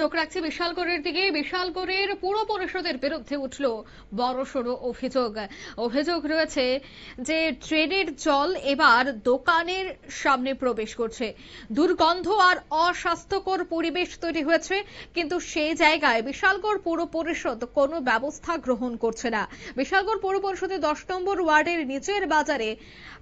চোখ রাখছি বিশালগড়ের দিকে। বিশালগড়ের পুর পরিষদের বিরুদ্ধে উঠল বড়সড় অভিযোগ রয়েছে যে ট্রেনের জল এবার দোকানের সামনে প্রবেশ করছে। দুর্গন্ধ আর অস্বাস্থ্যকর পরিবেশ তৈরি হয়েছে, কিন্তু সেই জায়গায় বিশালগড় পুর পরিষদ কোনো ব্যবস্থা গ্রহণ করছে না। বিশালগড় পুর পরিষদের 10 নম্বর ওয়ার্ডের নিচের বাজারে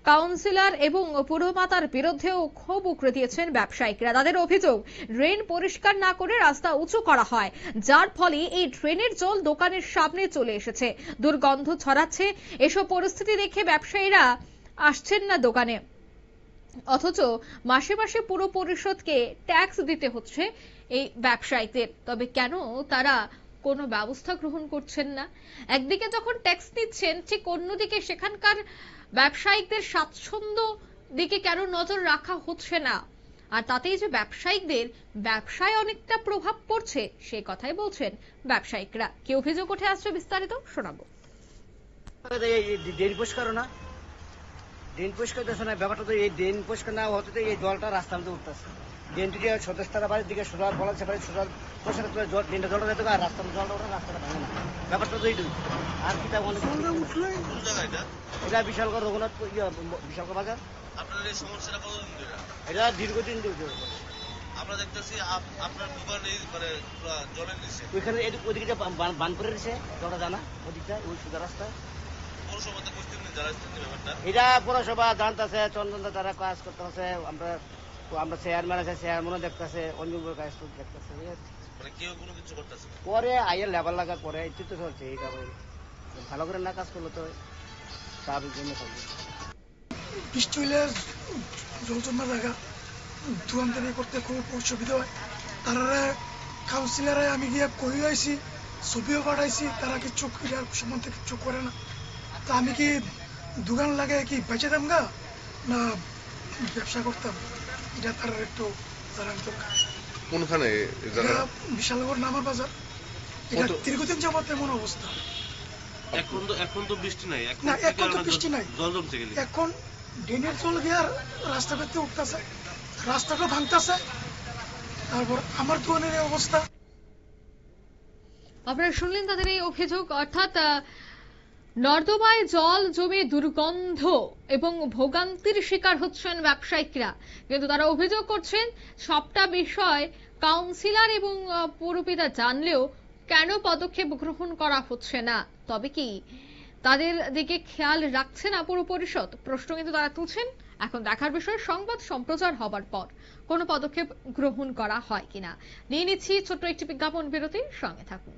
কাউন্সিলর এবং পুরমাতার বিরুদ্ধেও ক্ষোভ উগরে দিয়েছেন ব্যবসায়িকরা। তাদের অভিযোগ, ড্রেন পরিষ্কার না করে রাস্তা উঁচু করা হয়, যার ফলে এই ড্রেনের জল দোকানের সামনে চলে এসেছে, দুর্গন্ধ ছড়াচ্ছে। এসব পরিস্থিতি দেখে ব্যবসায়ীরা আসছেন না দোকানে, অথচ মাসে মাসে পুর পরিষদকে ট্যাক্স দিতে হচ্ছে এই ব্যবসায়ীদের। তবে কেন তারা কোনো ব্যবস্থা গ্রহণ করছেন না? একদিকে যখন ট্যাক্স নিচ্ছেন, ঠিক অন্যদিকে সেখানকার ব্যবসায়িকদের স্বাচ্ছন্দ্য দিকে কেন নজর রাখা হচ্ছে না? আর তাতেই যে ব্যবসায়িকদের ব্যবসায় অনেকটা প্রভাব পড়ছে, সেই কথাই বলছেন ব্যবসায়িকরা। কি অভিযোগ উঠে আসছে বিস্তারিত শোনাবো। ড্রেন পরিষ্কার না, ড্রেন পরিষ্কার না, ব্যাপারটা তো এই ড্রেন পরিষ্কার না হতে এই জলটা রাস্তার মধ্যে উঠতেছে। ড্রেন থেকে সদস্যরা বাড়ির দিকে সোজা বলা সেপারে সোজা পরিষ্কার করে ড্রেনটা জলটা যেতে আর রাস্তার জলটা ওঠে, রাস্তাটা ভাঙে না। ব্যাপারটা তো এইটুকু। আর কি তা অনেক এটা বিশালগড় রঘুনাথ বিশালগড় বাজার। আপনার এই সমস্যাটা কতদিন ধরে? এটা দীর্ঘদিন ধরে। আমরা দেখতেছি আপনার দোকান এই মানে জলের নিচে, ওইখানে ওইদিকে বান করে দিচ্ছে জলটা জানা, ওদিকটা ওই সোজা রাস্তা। পৌরসভাতে বুঝতেন যারা ব্যাপারটা, এটা পৌরসভা জানতেছে, চন্দন তারা কাজ করতেছে, আমরা চেয়ারম্যান আছে, চেয়ারম্যানও দেখতেছে, অন্য কাজ দেখতেছে, মানে কেউ কোনো কিছু করতেছে পরে আইয়ের লেবার লাগা পরে একটু তো চলছে। এইটা ভালো করে না কাজ করলে তো স্বাভাবিক জন্য থাকবে। বৃষ্টি হইলে জল জমা জায়গা ধুয়ান্তনি করতে খুব অসুবিধা হয়। তারা কাউন্সিলারে আমি গিয়ে কই আইছি, ছবিও পাঠাইছি, তারা কিচ্ছু সম্বন্ধে কিচ্ছু করে না। তা আমি কি দোকান লাগে কি বেঁচে দাম গা না ব্যবসা করতাম, এটা তারা একটু জানার দরকার। কোনখানে? বিশালগড় নামা বাজার। এটা দীর্ঘদিন যাবত এমন অবস্থা। এখন তো বৃষ্টি নাই, না এখন তো বৃষ্টি নাই, জল জমছে গেলে এখন ড্রেনের জল গিয়ে রাস্তা পেতে উঠতেছে, রাস্তাটা ভাঙতেছে, তারপর আমার দোকানের অবস্থা। আপনারা শুনলেন তাদের এই অভিযোগ, অর্থাৎ নর্দমায় জল জমে দুর্গন্ধ এবং ভোগান্তির শিকার হচ্ছেন ব্যবসায়িকরা। কিন্তু তারা অভিযোগ করছেন সবটা বিষয় কাউন্সিলর এবং পৌরপিতা জানলেও কেন পদক্ষেপ গ্রহণ করা হচ্ছে না। তবে কি তাদের দিকে খেয়াল রাখছে না পুর পরিষদ? প্রশ্ন কিন্তু তারা তুলছেন। এখন দেখার বিষয় সংবাদ সম্প্রচার হবার পর কোনো পদক্ষেপ গ্রহণ করা হয় কিনা। নিয়ে নিচ্ছি ছোট্ট একটি বিজ্ঞাপন বিরতি, সঙ্গে থাকুন।